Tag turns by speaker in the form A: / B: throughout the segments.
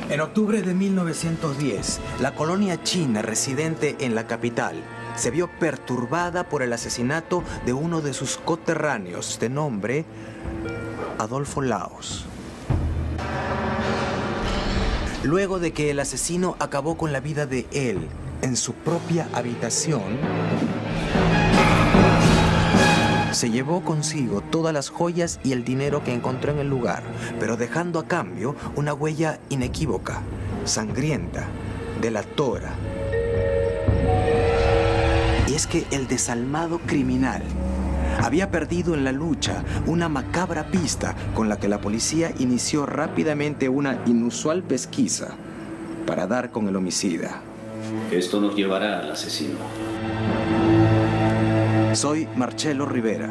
A: En octubre de 1910, la colonia china residente en la capital se vio perturbada por el asesinato de uno de sus coterráneos de nombre Adolfo Laos. Luego de que el asesino acabó con la vida de él en su propia habitación, se llevó consigo todas las joyas y el dinero que encontró en el lugar, pero dejando a cambio una huella inequívoca, sangrienta, delatora. Y es que el desalmado criminal había perdido en la lucha una macabra pista con la que la policía inició rápidamente una inusual pesquisa para dar con el homicida.
B: Esto nos llevará al asesino.
A: Soy Marcelo Rivera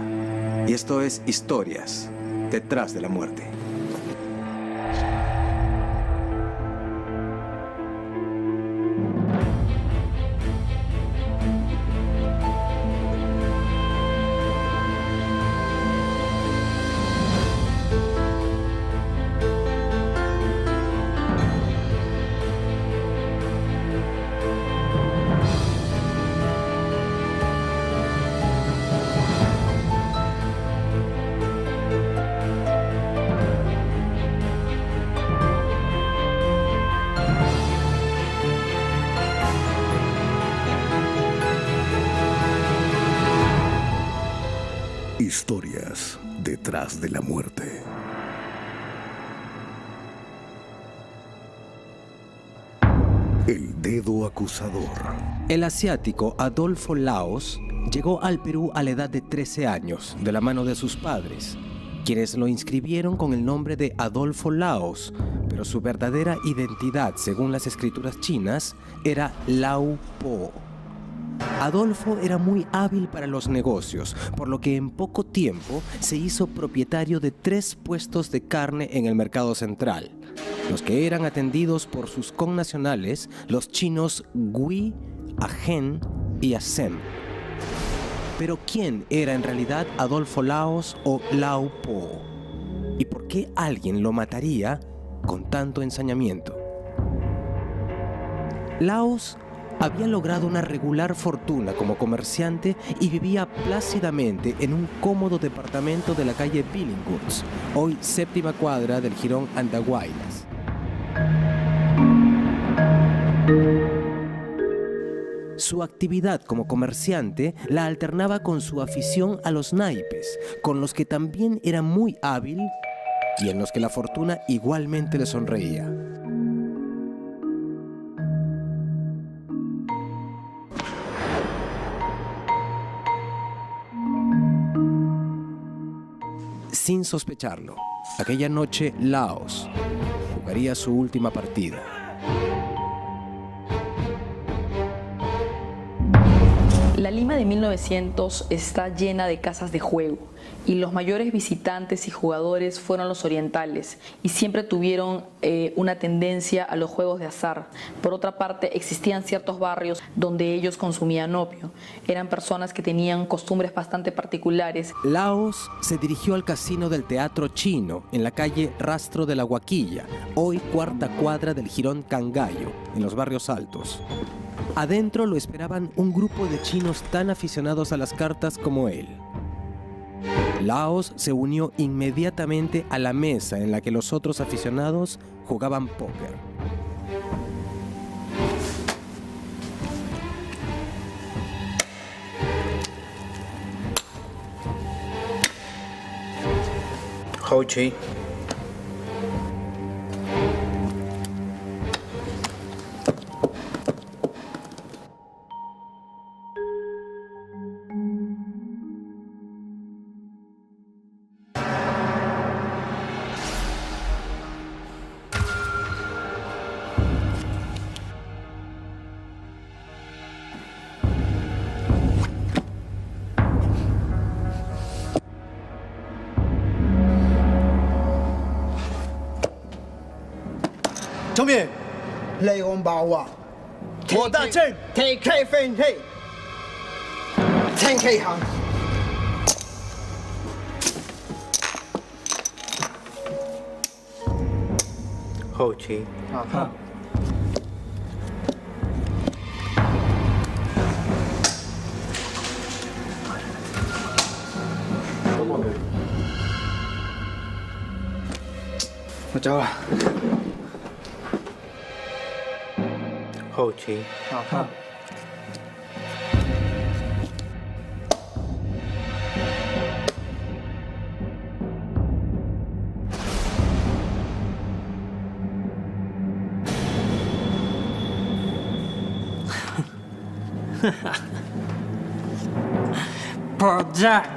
A: y esto es Historias detrás de la muerte.
C: Historias detrás de la muerte. El dedo acusador.
D: El asiático Adolfo Laos llegó al Perú a la edad de 13 años, de la mano de sus padres, quienes lo inscribieron con el nombre de Adolfo Laos, pero su verdadera identidad, según las escrituras chinas, era Lao Po. Adolfo era muy hábil para los negocios, por lo que en poco tiempo se hizo propietario de 3 puestos de carne en el mercado central, los que eran atendidos por sus connacionales, los chinos Gui, Agen y Asem. Pero ¿quién era en realidad Adolfo Laos o Lao Po? ¿Y por qué alguien lo mataría con tanto ensañamiento? Laos había logrado una regular fortuna como comerciante y vivía plácidamente en un cómodo departamento de la calle Billinghurst, hoy 7ª cuadra del jirón Andahuaylas. Su actividad como comerciante la alternaba con su afición a los naipes, con los que también era muy hábil y en los que la fortuna igualmente le sonreía. Sin sospecharlo, aquella noche Laos jugaría su última partida.
E: La Lima de 1900 está llena de casas de juego y los mayores visitantes y jugadores fueron los orientales y siempre tuvieron una tendencia a los juegos de azar. Por otra parte, existían ciertos barrios donde ellos consumían opio. Eran personas que tenían costumbres bastante particulares.
D: Laos se dirigió al casino del Teatro Chino en la calle Rastro de la Huaquilla, hoy 4ª cuadra del jirón Cangallo, en los barrios altos. Adentro lo esperaban un grupo de chinos tan aficionados a las cartas como él. Laos se unió inmediatamente a la mesa en la que los otros aficionados jugaban póker.
F: Ho Chi.
G: Trong miệng Lê Ông Bảo à Wo Da Chen TK Phen Hey 10K hàng
F: Ho Chi. Ho Chi.
G: Project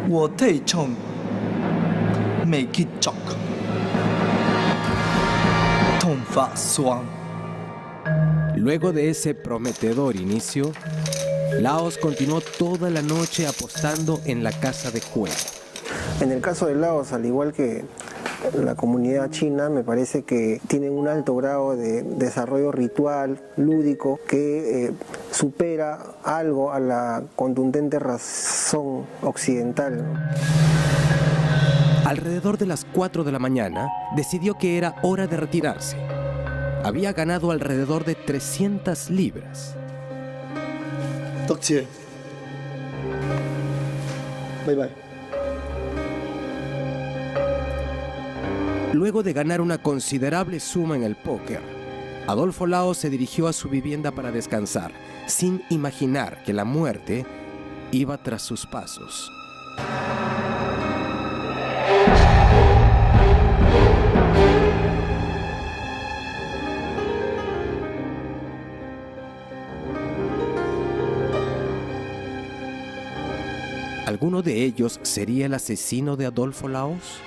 G: 我推崇 Make it joke 痛发霜
D: Luego de ese prometedor inicio, Laos continuó toda la noche apostando en la casa de juego.
H: En el caso de Laos, al igual que la comunidad china, me parece que tienen un alto grado de desarrollo ritual, lúdico, que supera algo a la contundente razón occidental.
D: Alrededor de las 4 de la mañana, decidió que era hora de retirarse. Había ganado alrededor de 300 libras.
G: 덕질 바이바이.
D: Luego de ganar una considerable suma en el póker, Adolfo Laos se dirigió a su vivienda para descansar, sin imaginar que la muerte iba tras sus pasos. ¿Alguno de ellos sería el asesino de Adolfo Laos?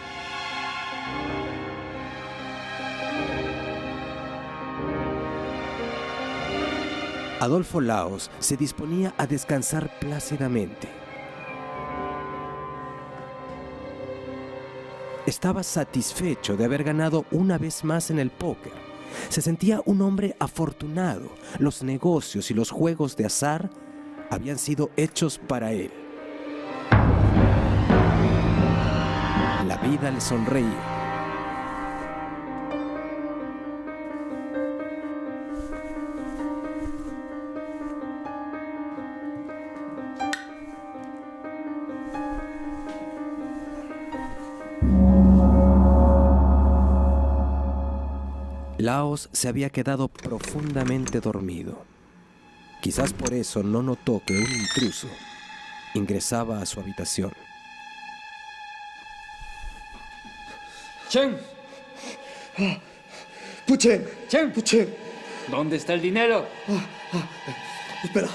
D: Adolfo Laos se disponía a descansar plácidamente. Estaba satisfecho de haber ganado una vez más en el póker. Se sentía un hombre afortunado. Los negocios y los juegos de azar habían sido hechos para él. La vida le sonreía. Laos se había quedado profundamente dormido. Quizás por eso no notó que un intruso ingresaba a su habitación.
I: ¡Chen!
G: 부첸
I: chen,
G: 부첸
I: ¿dónde está el dinero?
G: espera.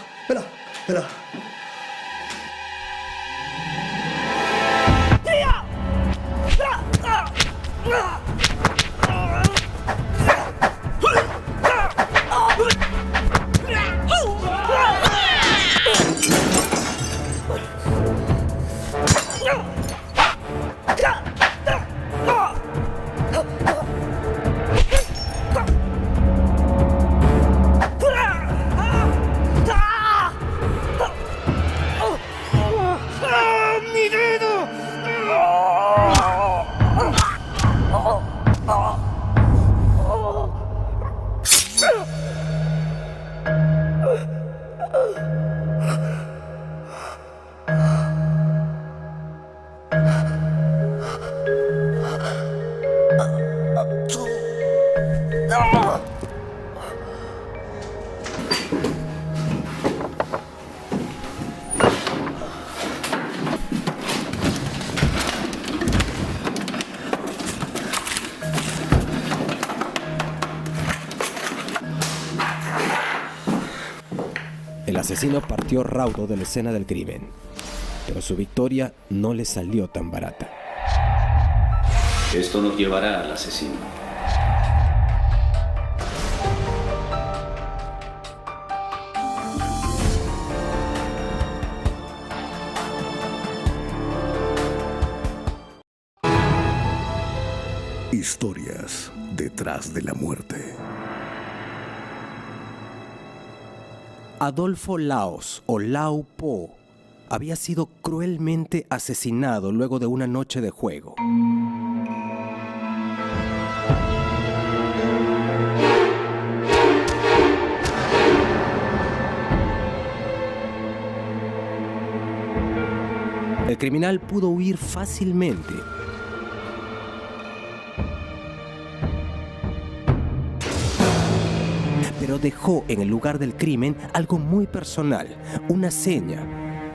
D: El asesino partió raudo de la escena del crimen, pero su victoria no le salió tan barata.
B: Esto nos llevará al asesino.
C: Historias detrás de la muerte.
D: Adolfo Laos, o Lao Po, había sido cruelmente asesinado luego de una noche de juego. criminal pudo huir fácilmente. Pero dejó en el lugar del crimen algo muy personal, una seña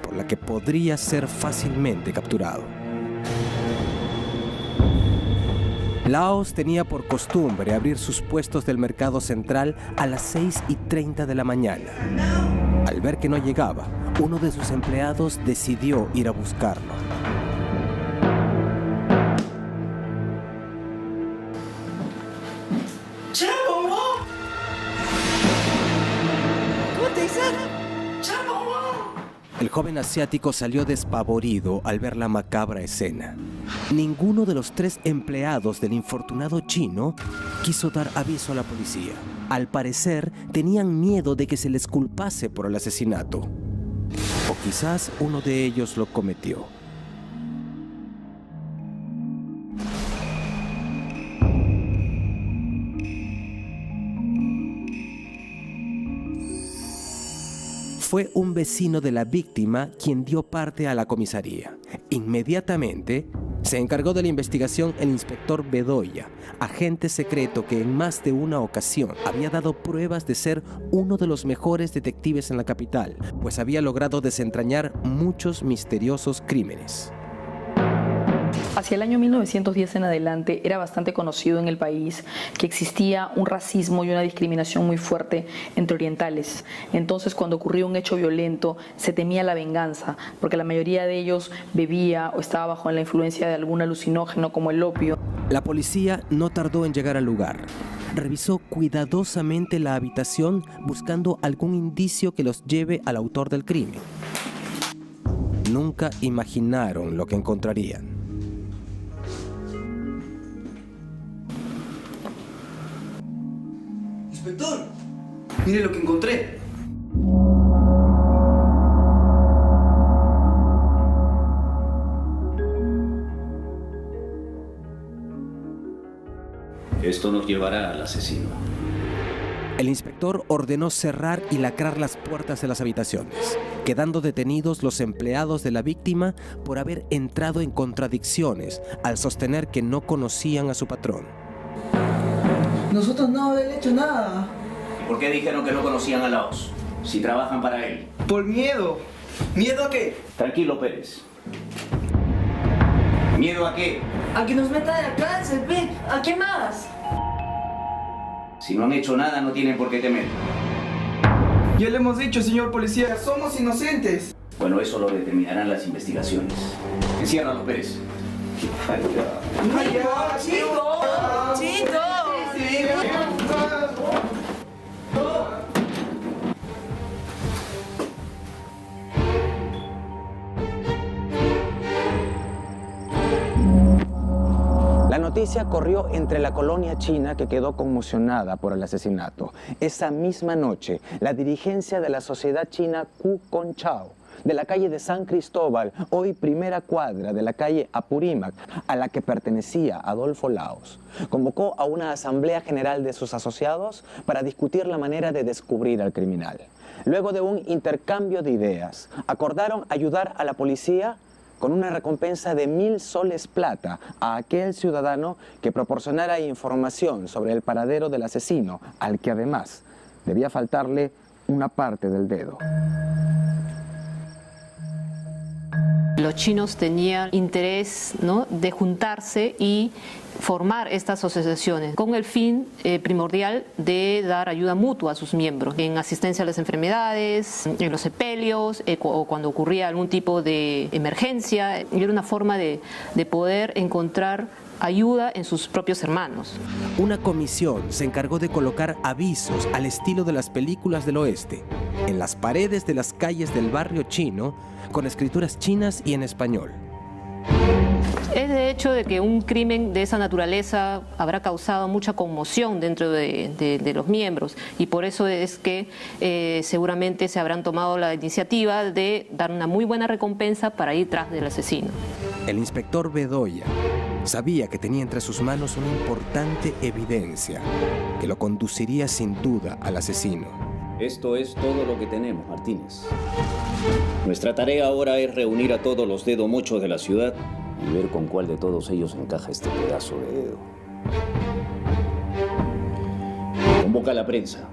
D: por la que podría ser fácilmente capturado. Laos tenía por costumbre abrir sus puestos del mercado central a las 6:30 de la mañana. Al ver que no llegaba, uno de sus empleados decidió ir a buscarlo. El joven asiático salió despavorido al ver la macabra escena. Ninguno de los 3 empleados del infortunado chino quiso dar aviso a la policía. Al parecer, tenían miedo de que se les culpase por el asesinato. O quizás uno de ellos lo cometió. Fue un vecino de la víctima quien dio parte a la comisaría. Inmediatamente se encargó de la investigación el inspector Bedoya, agente secreto que en más de una ocasión había dado pruebas de ser uno de los mejores detectives en la capital, pues había logrado desentrañar muchos misteriosos crímenes.
E: Hacia el año 1910 en adelante era bastante conocido en el país que existía un racismo y una discriminación muy fuerte entre orientales. Entonces, cuando ocurría un hecho violento, se temía la venganza, porque la mayoría de ellos bebía o estaba bajo la influencia de algún alucinógeno como el opio.
D: La policía no tardó en llegar al lugar. Revisó cuidadosamente la habitación buscando algún indicio que los lleve al autor del crimen. Nunca imaginaron lo que encontrarían.
G: Inspector, mire lo que encontré.
B: Esto nos llevará al asesino.
D: El inspector ordenó cerrar y lacrar las puertas de las habitaciones, quedando detenidos los empleados de la víctima por haber entrado en contradicciones al sostener que no conocían a su patrón.
J: Nosotros no haber hecho nada.
B: ¿Por qué dijeron que no conocían a Laos? Si trabajan para él.
G: Por miedo. ¿Miedo a qué?
B: Tranquilo, Pérez. ¿Miedo a qué?
J: A que nos meta de la cárcel, ve. ¿A qué más?
B: Si no han hecho nada, no tienen por qué temer.
G: Ya le hemos dicho, señor policía, somos inocentes.
B: Bueno, eso lo determinarán las investigaciones. Enciérralo, Pérez. Ay, ya.
G: ¡Ay, ya,
J: ¡Chito! ¡Chito!
K: La noticia corrió entre la colonia china que quedó conmocionada por el asesinato. Esa misma noche, la dirigencia de la sociedad china Ku Kon Chao, de la calle de San Cristóbal, hoy primera cuadra de la calle Apurímac, a la que pertenecía Adolfo Laos, convocó a una asamblea general de sus asociados para discutir la manera de descubrir al criminal. Luego de un intercambio de ideas, acordaron ayudar a la policía con una recompensa de 1,000 soles plata a aquel ciudadano que proporcionara información sobre el paradero del asesino, al que además debía faltarle una parte del dedo.
L: Los chinos tenían interés, ¿no?, de juntarse y formar estas asociaciones con el fin primordial de dar ayuda mutua a sus miembros en asistencia a las enfermedades, en los sepelios o cuando ocurría algún tipo de emergencia. Y era una forma de poder encontrar ayuda en sus propios hermanos.
D: Una comisión se encargó de colocar avisos al estilo de las películas del oeste en las paredes de las calles del barrio chino con escrituras chinas y en español.
L: Es de hecho de que un crimen de esa naturaleza habrá causado mucha conmoción dentro de los miembros, y por eso es que seguramente se habrán tomado la iniciativa de dar una muy buena recompensa para ir tras del asesino.
D: El inspector Bedoya sabía que tenía entre sus manos una importante evidencia que lo conduciría sin duda al asesino.
B: Esto es todo lo que tenemos, Martínez. Nuestra tarea ahora es reunir a todos los dedo mochos de la ciudad y ver con cuál de todos ellos encaja este pedazo de dedo. Convoca a la prensa.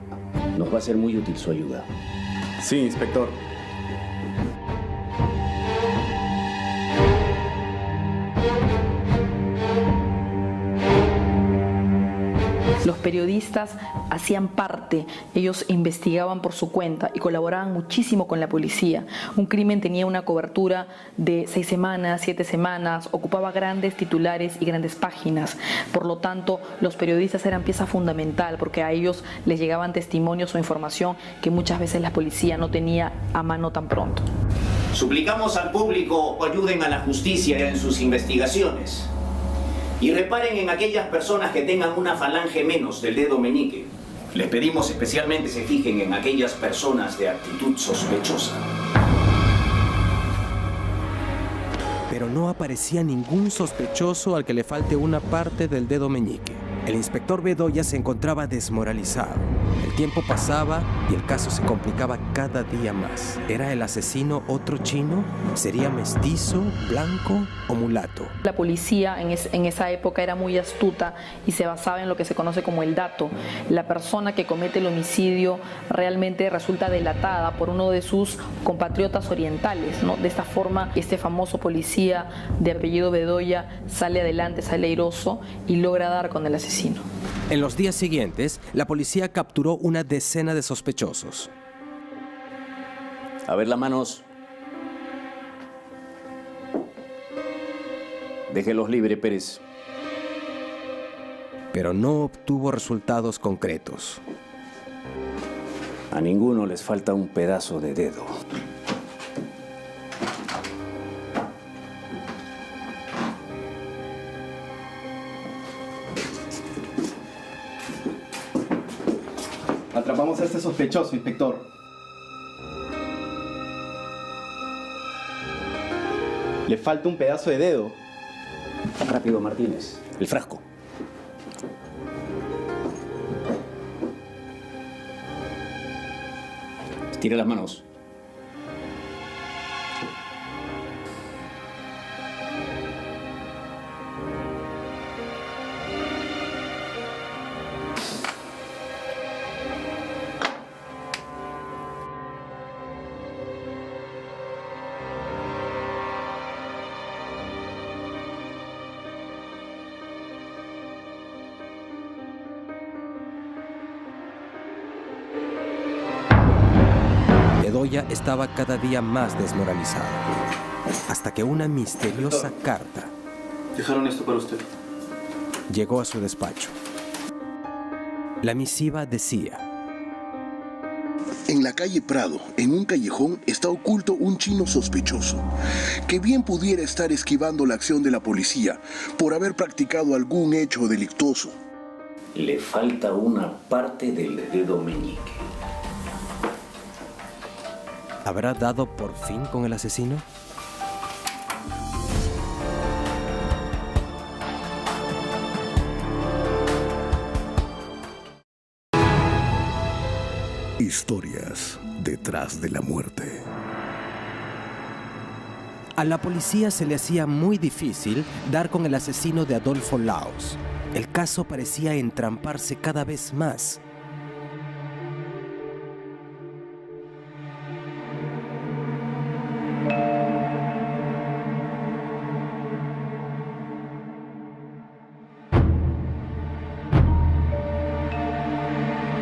B: Nos va a ser muy útil su ayuda.
M: Sí, inspector.
E: Los periodistas hacían parte, ellos investigaban por su cuenta y colaboraban muchísimo con la policía. Un crimen tenía una cobertura de 6 semanas, 7 semanas, ocupaba grandes titulares y grandes páginas. Por lo tanto, los periodistas eran pieza fundamental porque a ellos les llegaban testimonios o información que muchas veces la policía no tenía a mano tan pronto.
B: Suplicamos al público que ayuden a la justicia en sus investigaciones. Y reparen en aquellas personas que tengan una falange menos del dedo meñique. Les pedimos especialmente se fijen en aquellas personas de actitud sospechosa.
D: Pero no aparecía ningún sospechoso al que le falte una parte del dedo meñique. El inspector Bedoya se encontraba desmoralizado. El tiempo pasaba y el caso se complicaba cada día más. ¿Era el asesino otro chino? ¿Sería mestizo, blanco o mulato?
E: La policía en esa época era muy astuta y se basaba en lo que se conoce como el dato. La persona que comete el homicidio realmente resulta delatada por uno de sus compatriotas orientales, ¿no? De esta forma, este famoso policía de apellido Bedoya sale adelante, sale airoso y logra dar con el asesino.
D: En los días siguientes, la policía capturó una decena de sospechosos.
B: A ver las manos. Déjelos libres, Pérez.
D: Pero no obtuvo resultados concretos.
B: A ninguno les falta un pedazo de dedo.
M: Atrapamos a este sospechoso, inspector. Le falta un pedazo de dedo.
B: Rápido, Martínez. El frasco. Estira las manos.
D: Bedoya estaba cada día más desmoralizado, hasta que una misteriosa carta
M: Dejaron esto para usted.
D: llegó a su despacho. La misiva decía:
C: En la calle Prado, en un callejón, está oculto un chino sospechoso, que bien pudiera estar esquivando la acción de la policía por haber practicado algún hecho delictuoso.
B: Le falta una parte del dedo meñique.
D: ¿Habrá dado por fin con el asesino?
C: Historias detrás de la muerte.
D: A la policía se le hacía muy difícil dar con el asesino de Adolfo Laos. El caso parecía entramparse cada vez más.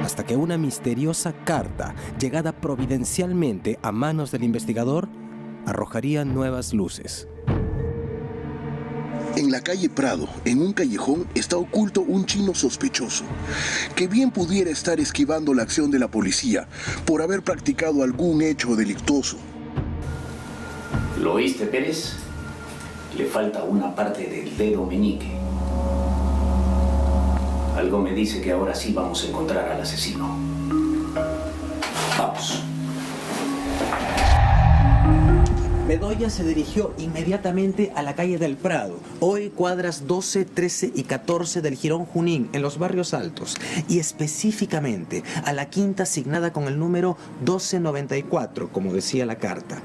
D: Hasta que una misteriosa carta, llegada providencialmente a manos del investigador, arrojaría nuevas luces.
C: En la calle Prado, en un callejón, está oculto un chino sospechoso, que bien pudiera estar esquivando la acción de la policía por haber practicado algún hecho delictuoso.
B: ¿Lo oíste, Pérez? Le falta una parte del dedo meñique. Algo me dice que ahora sí vamos a encontrar al asesino. Vamos.
D: Bedoya se dirigió inmediatamente a la calle del Prado, hoy cuadras 12, 13 y 14 del Jirón Junín, en los barrios altos, y específicamente a la quinta asignada con el número 1294, como decía la carta.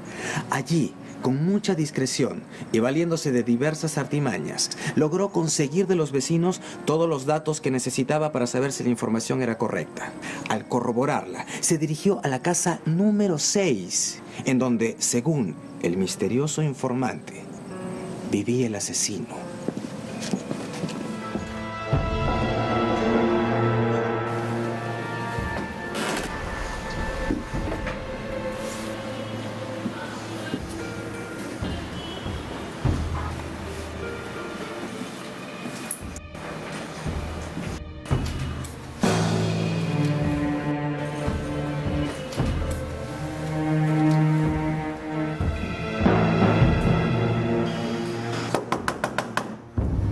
D: Allí, con mucha discreción y valiéndose de diversas artimañas, logró conseguir de los vecinos todos los datos que necesitaba para saber si la información era correcta. Al corroborarla, se dirigió a la casa número 6, en donde, según el misterioso informante, vivía el asesino.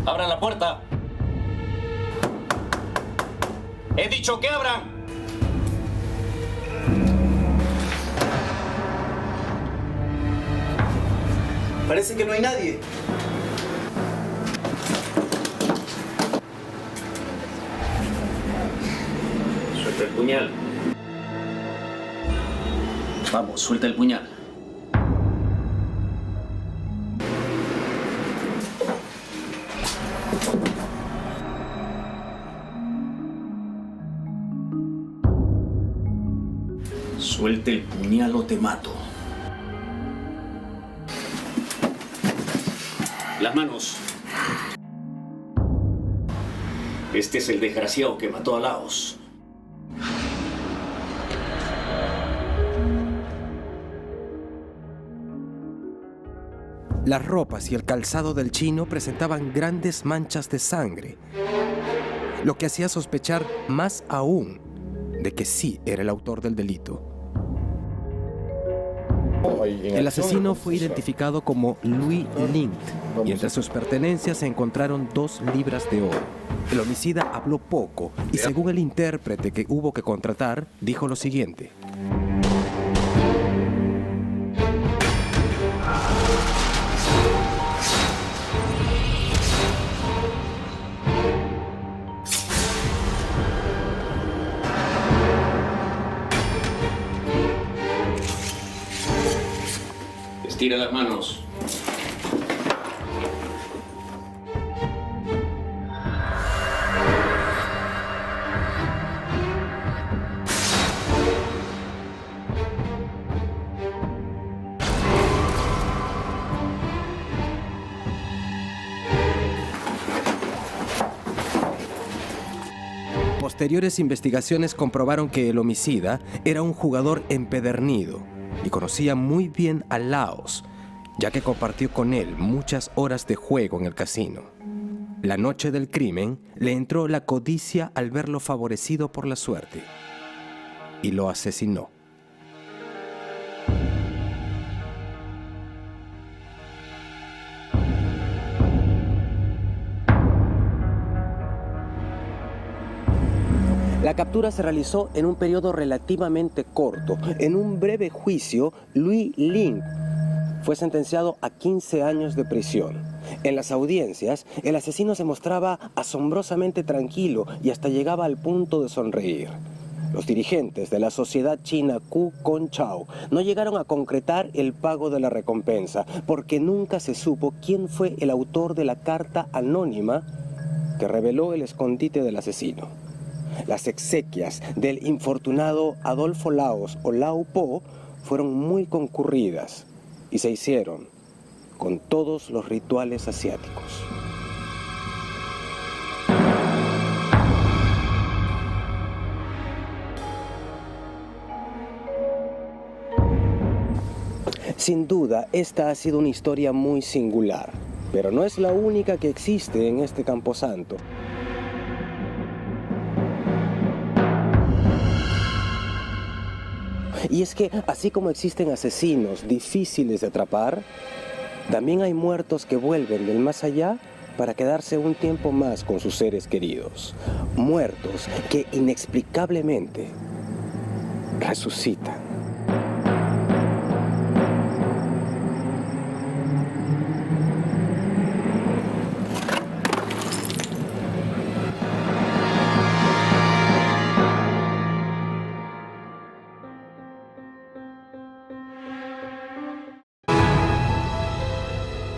B: ¡Abran la puerta! ¡He dicho que abran!
G: Parece que no hay nadie.
B: Suelta el puñal. Vamos, suelta el puñal. Suelte el puñal o te mato. Las manos. Este es el desgraciado que mató a Laos.
D: Las ropas y el calzado del chino presentaban grandes manchas de sangre, lo que hacía sospechar más aún de que sí era el autor del delito. El asesino fue identificado como Louis Lint y entre sus pertenencias se encontraron 2 libras de oro. El homicida habló poco y según el intérprete que hubo que contratar, dijo lo siguiente.
B: Estira las manos.
D: Posteriores investigaciones comprobaron que el homicida era un jugador empedernido y conocía muy bien a Laos, ya que compartió con él muchas horas de juego en el casino. La noche del crimen le entró la codicia al verlo favorecido por la suerte y lo asesinó. La captura se realizó en un periodo relativamente corto. En un breve juicio, Louis Lint fue sentenciado a 15 años de prisión. En las audiencias, el asesino se mostraba asombrosamente tranquilo y hasta llegaba al punto de sonreír. Los dirigentes de la sociedad china Ku Kon Chao no llegaron a concretar el pago de la recompensa porque nunca se supo quién fue el autor de la carta anónima que reveló el escondite del asesino. Las exequias del infortunado Adolfo Laos o Lao Po fueron muy concurridas y se hicieron con todos los rituales asiáticos. Sin duda, esta ha sido una historia muy singular, pero no es la única que existe en este camposanto. Y es que, así como existen asesinos difíciles de atrapar, también hay muertos que vuelven del más allá para quedarse un tiempo más con sus seres queridos. Muertos que inexplicablemente resucitan.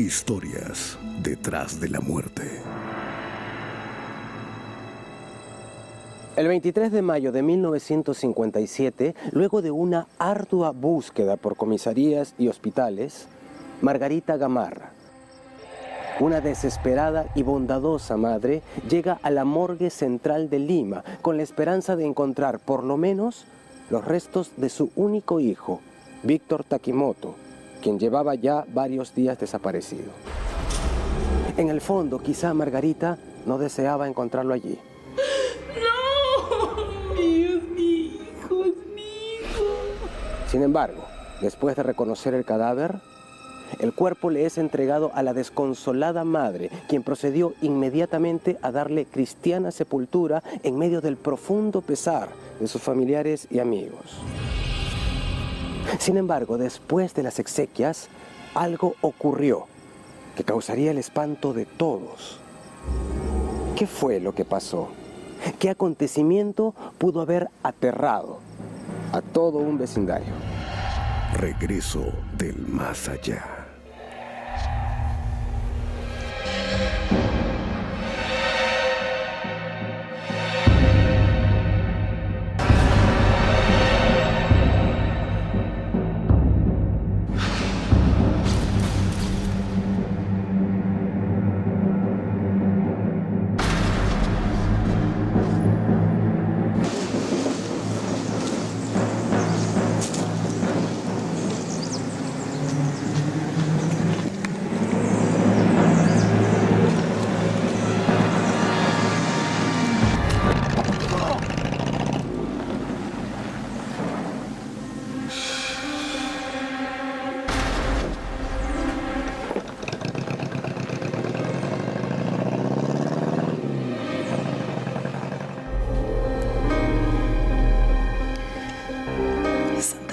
C: Historias detrás de la muerte.
D: El 23 de mayo de 1957, luego de una ardua búsqueda por comisarías y hospitales, Margarita Gamarra, una desesperada y bondadosa madre, llega a la morgue central de Lima con la esperanza de encontrar por lo menos los restos de su único hijo, Víctor Takimoto, quien llevaba ya varios días desaparecido. En el fondo, quizá Margarita no deseaba encontrarlo allí.
J: Es mi hijo, es mi hijo.
D: Sin embargo, después de reconocer el cadáver, el cuerpo le es entregado a la desconsolada madre, quien procedió inmediatamente a darle cristiana sepultura en medio del profundo pesar de sus familiares y amigos. Sin embargo, después de las exequias, algo ocurrió que causaría el espanto de todos. ¿Qué fue lo que pasó? ¿Qué acontecimiento pudo haber aterrado a todo un vecindario?
C: Regreso del más allá.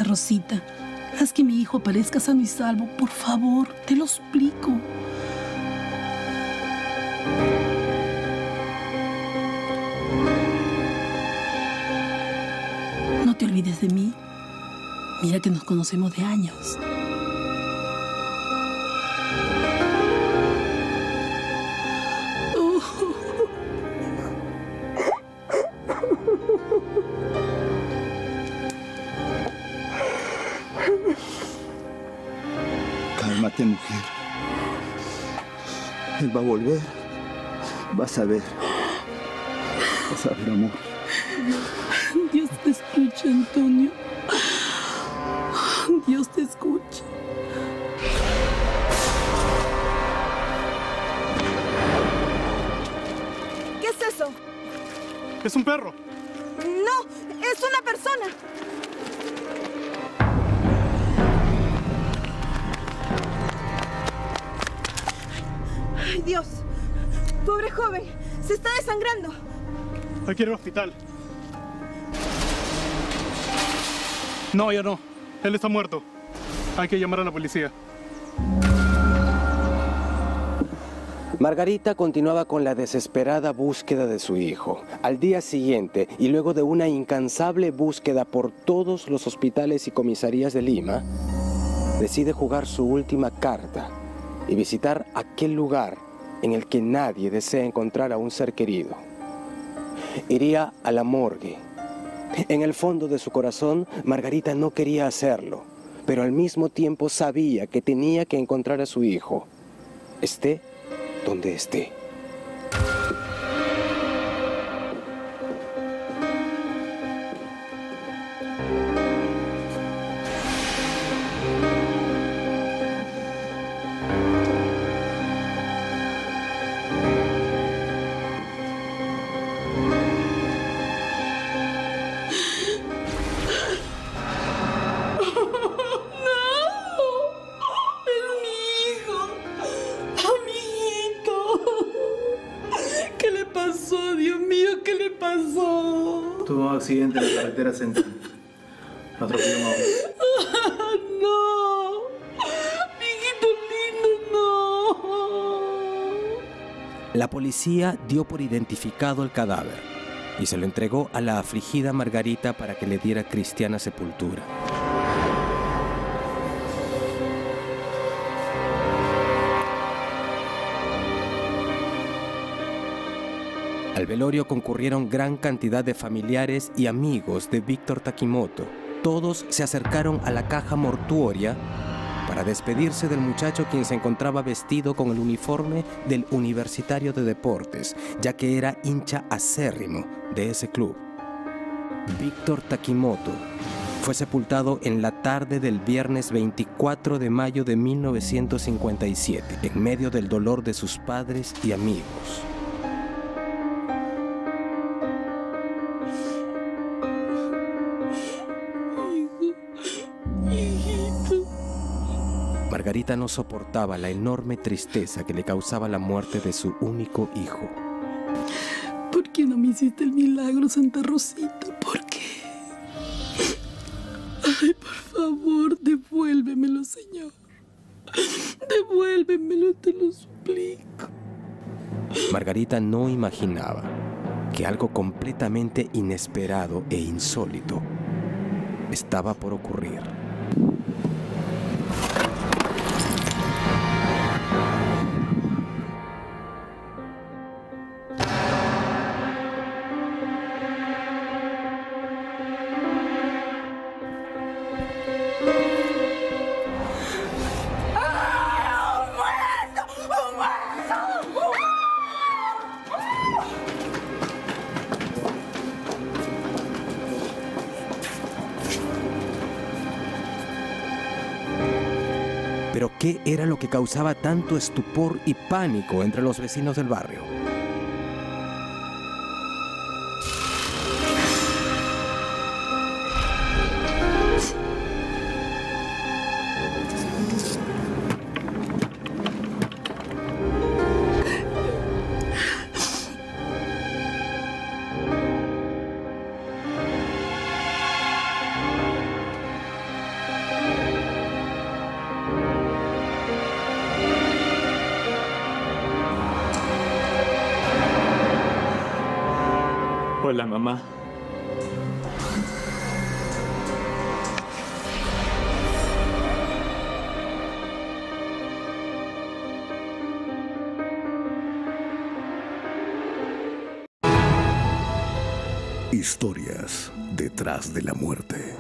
N: Rosita, haz que mi hijo aparezca sano y salvo, por favor, te lo suplico. No te olvides de mí. Mira que nos conocemos de años.
O: Cálmate, mujer. Él va a volver. Vas a ver. Vas a ver, amor.
N: Dios te escucha, Antonio. Dios te escucha.
J: ¿Qué es eso?
M: Es un perro.
J: No, es una persona. ¡Ay, Dios! Pobre joven, se está desangrando.
M: Hay que ir al hospital. No, ya no. Él está muerto. Hay que llamar a la policía.
D: Margarita continuaba con la desesperada búsqueda de su hijo. Al día siguiente, y luego de una incansable búsqueda por todos los hospitales y comisarías de Lima, decide jugar su última carta y visitar aquel lugar en el que nadie desea encontrar a un ser querido. Iría a la morgue. En el fondo de su corazón, Margarita no quería hacerlo, pero al mismo tiempo sabía que tenía que encontrar a su hijo, esté donde esté.
M: Tuvo un accidente en la carretera central. Lo atropelló un auto.
N: ¡No! ¡Mi hijito lindo, no!
D: La policía dio por identificado el cadáver y se lo entregó a la afligida Margarita para que le diera cristiana sepultura. Al velorio concurrieron gran cantidad de familiares y amigos de Víctor Takimoto. Todos se acercaron a la caja mortuoria para despedirse del muchacho, quien se encontraba vestido con el uniforme del Universitario de Deportes, ya que era hincha acérrimo de ese club. Víctor Takimoto fue sepultado en la tarde del viernes 24 de mayo de 1957, en medio del dolor de sus padres y amigos. Margarita no soportaba la enorme tristeza que le causaba la muerte de su único hijo.
N: ¿Por qué no me hiciste el milagro, Santa Rosita? ¿Por qué? Ay, por favor, devuélvemelo, Señor. Devuélvemelo, te lo suplico.
D: Margarita no imaginaba que algo completamente inesperado e insólito estaba por ocurrir. Pero ¿qué era lo que causaba tanto estupor y pánico entre los vecinos del barrio?
F: Hola, mamá.
C: Historias detrás de la muerte.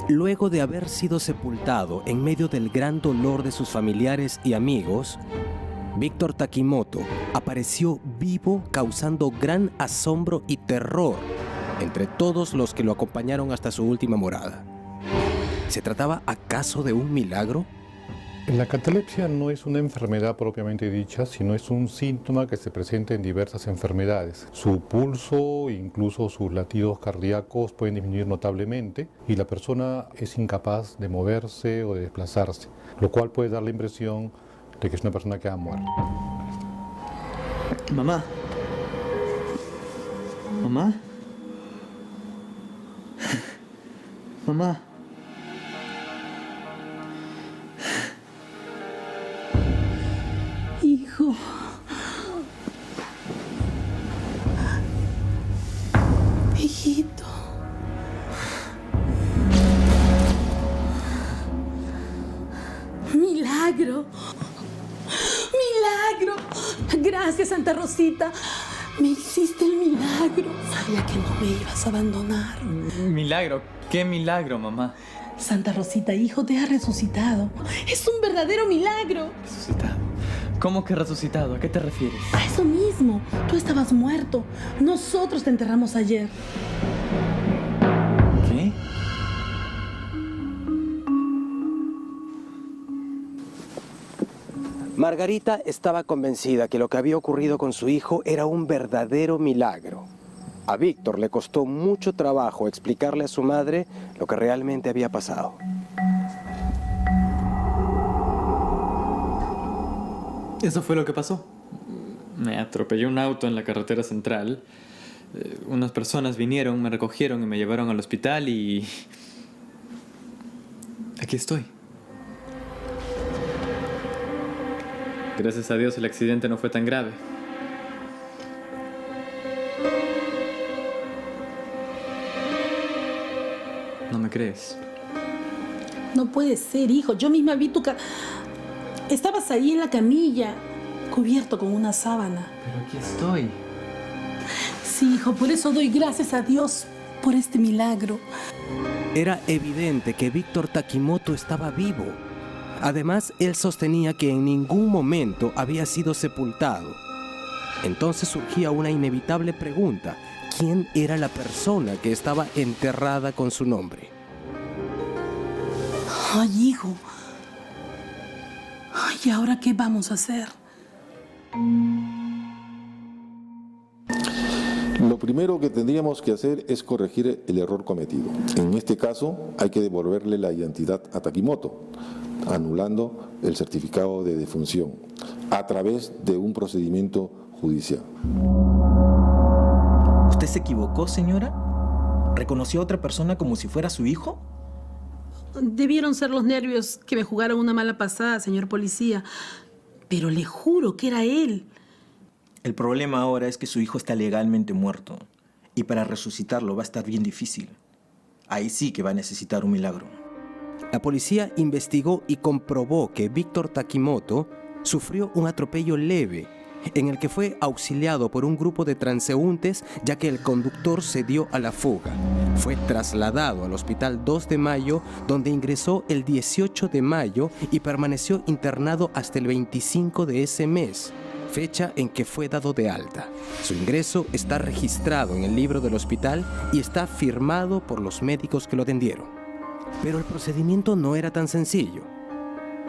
D: Luego de haber sido sepultado en medio del gran dolor de sus familiares y amigos, Víctor Takimoto apareció vivo, causando gran asombro y terror entre todos los que lo acompañaron hasta su última morada. ¿Se trataba acaso de un milagro?
P: La catalepsia no es una enfermedad propiamente dicha, sino es un síntoma que se presenta en diversas enfermedades. Su pulso, incluso sus latidos cardíacos pueden disminuir notablemente y la persona es incapaz de moverse o de desplazarse, lo cual puede dar la impresión de que es una persona que ha muerto.
F: Mamá. Mamá. Mamá.
N: Hijo. Hijito. Milagro. Milagro. Gracias, Santa Rosita. Me hiciste el milagro. Sabía que no me ibas a abandonar.
F: Milagro. ¿Qué milagro, mamá?
N: Santa Rosita, hijo, te ha resucitado. Es un verdadero milagro.
F: Resucitado. ¿Cómo que resucitado? ¿A qué te refieres?
N: A eso mismo. Tú estabas muerto. Nosotros te enterramos ayer.
F: ¿Qué?
D: Margarita estaba convencida que lo que había ocurrido con su hijo era un verdadero milagro. A Víctor le costó mucho trabajo explicarle a su madre lo que realmente había pasado.
F: Eso fue lo que pasó. Me atropelló un auto en la carretera central. Unas personas vinieron, me recogieron y me llevaron al hospital y... aquí estoy. Gracias a Dios el accidente no fue tan grave. crees?
N: No puede ser, hijo. Yo misma vi tu Estabas ahí en la camilla, cubierto con una sábana.
F: Pero aquí estoy.
N: Sí, hijo, por eso doy gracias a Dios por este milagro.
D: Era evidente que Víctor Takimoto estaba vivo. Además, él sostenía que en ningún momento había sido sepultado. Entonces surgía una inevitable pregunta: ¿quién era la persona que estaba enterrada con su nombre?
N: Ay, hijo. Ay, ¿y ahora qué vamos a hacer?
Q: Lo primero que tendríamos que hacer es corregir el error cometido. En este caso, hay que devolverle la identidad a Takimoto, anulando el certificado de defunción a través de un procedimiento judicial.
R: ¿Usted se equivocó, señora? ¿Reconoció a otra persona como si fuera su hijo?
N: Debieron ser los nervios que me jugaron una mala pasada, señor policía. Pero le juro que era él.
R: El problema ahora es que su hijo está legalmente muerto. Y para resucitarlo va a estar bien difícil. Ahí sí que va a necesitar un milagro.
D: La policía investigó y comprobó que Víctor Takimoto sufrió un atropello leve, en el que fue auxiliado por un grupo de transeúntes, ya que el conductor se dio a la fuga. Fue trasladado al Hospital 2 de Mayo, donde ingresó el 18 de mayo y permaneció internado hasta el 25 de ese mes, fecha en que fue dado de alta. Su ingreso está registrado en el libro del hospital y está firmado por los médicos que lo atendieron. Pero el procedimiento no era tan sencillo.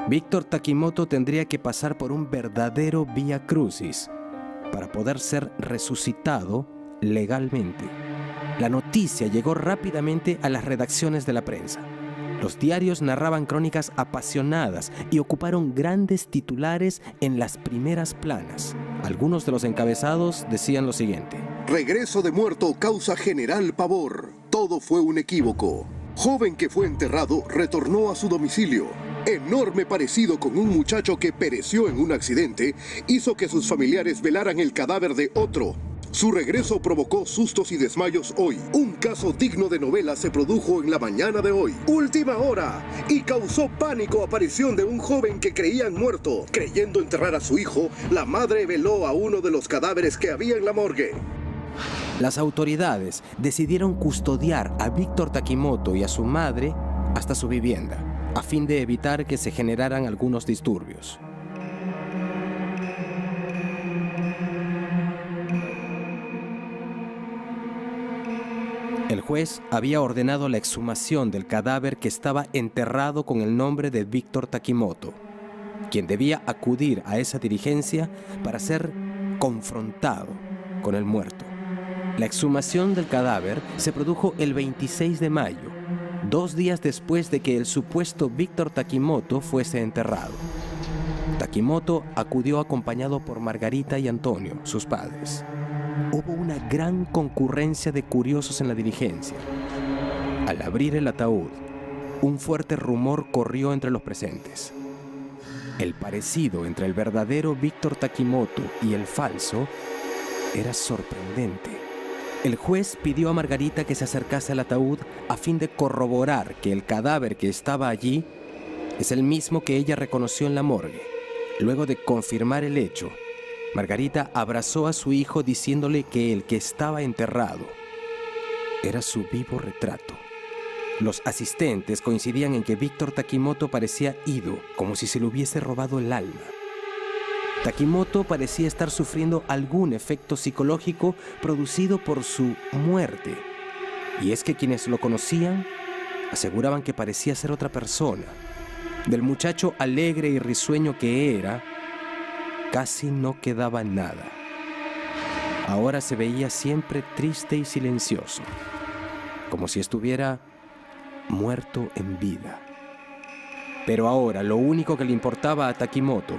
D: Víctor Takimoto tendría que pasar por un verdadero vía crucis para poder ser resucitado legalmente. La noticia llegó rápidamente a las redacciones de la prensa. Los diarios narraban crónicas apasionadas y ocuparon grandes titulares en las primeras planas. Algunos de los encabezados decían lo siguiente:
C: Regreso de muerto causa general pavor. Todo fue un equívoco. Joven que fue enterrado retornó a su domicilio. Enorme parecido con un muchacho que pereció en un accidente hizo que sus familiares velaran el cadáver de otro. Su regreso provocó sustos y desmayos hoy. Un caso digno de novela se produjo en la mañana de hoy. Última hora. Y causó pánico aparición de un joven que creían muerto. Creyendo enterrar a su hijo, la madre veló a uno de los cadáveres que había en la morgue.
D: Las autoridades decidieron custodiar a Víctor Takimoto y a su madre hasta su vivienda, a fin de evitar que se generaran algunos disturbios. El juez había ordenado la exhumación del cadáver que estaba enterrado con el nombre de Víctor Takimoto, quien debía acudir a esa diligencia para ser confrontado con el muerto. La exhumación del cadáver se produjo el 26 de mayo, 2 días después de que el supuesto Víctor Takimoto fuese enterrado. Takimoto acudió acompañado por Margarita y Antonio, sus padres. Hubo una gran concurrencia de curiosos en la diligencia. Al abrir el ataúd, un fuerte rumor corrió entre los presentes. El parecido entre el verdadero Víctor Takimoto y el falso era sorprendente. El juez pidió a Margarita que se acercase al ataúd a fin de corroborar que el cadáver que estaba allí es el mismo que ella reconoció en la morgue. Luego de confirmar el hecho, Margarita abrazó a su hijo diciéndole que el que estaba enterrado era su vivo retrato. Los asistentes coincidían en que Víctor Takimoto parecía ido, como si se le hubiese robado el alma. Takimoto parecía estar sufriendo algún efecto psicológico producido por su muerte. Y es que quienes lo conocían aseguraban que parecía ser otra persona. Del muchacho alegre y risueño que era, casi no quedaba nada. Ahora se veía siempre triste y silencioso, como si estuviera muerto en vida. Pero ahora lo único que le importaba a Takimoto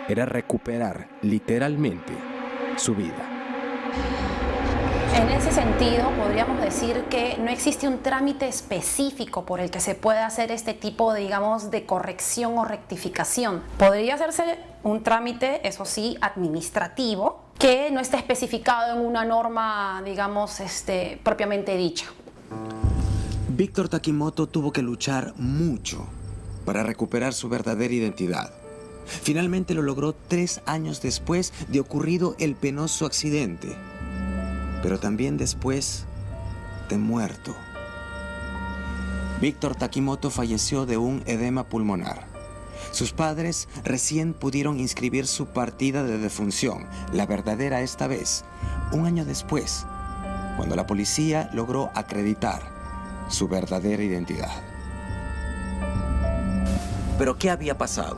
D: era recuperar literalmente su vida.
S: En ese sentido, podríamos decir que no existe un trámite específico por el que se pueda hacer este tipo de, digamos, de corrección o rectificación. Podría hacerse un trámite, eso sí, administrativo, que no esté especificado en una norma, digamos, propiamente dicha.
A: Víctor Takimoto tuvo que luchar mucho para recuperar su verdadera identidad. Finalmente lo logró 3 años después de ocurrido el penoso accidente, pero también después de muerto. Víctor Takimoto falleció de un edema pulmonar. Sus padres recién pudieron inscribir su partida de defunción, la verdadera esta vez, 1 año después, cuando la policía logró acreditar su verdadera identidad. ¿Pero qué había pasado?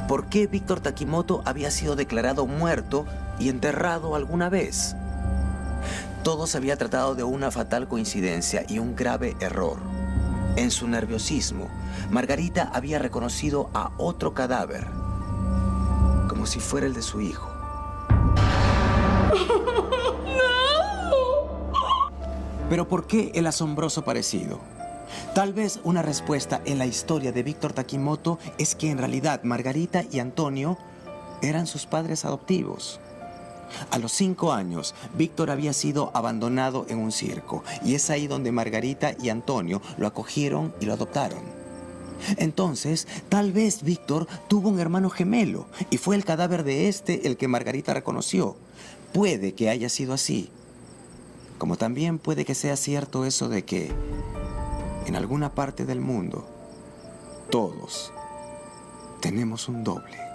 A: ¿Por qué Víctor Takimoto había sido declarado muerto y enterrado alguna vez? Todo se había tratado de una fatal coincidencia y un grave error. En su nerviosismo, Margarita había reconocido a otro cadáver, como si fuera el de su hijo. ¿Pero por qué el asombroso parecido? Tal vez una respuesta en la historia de Víctor Takimoto es que en realidad Margarita y Antonio eran sus padres adoptivos. A los 5 años, Víctor había sido abandonado en un circo y es ahí donde Margarita y Antonio lo acogieron y lo adoptaron. Entonces, tal vez Víctor tuvo un hermano gemelo y fue el cadáver de este el que Margarita reconoció. Puede que haya sido así. Como también puede que sea cierto eso de que en alguna parte del mundo todos tenemos un doble.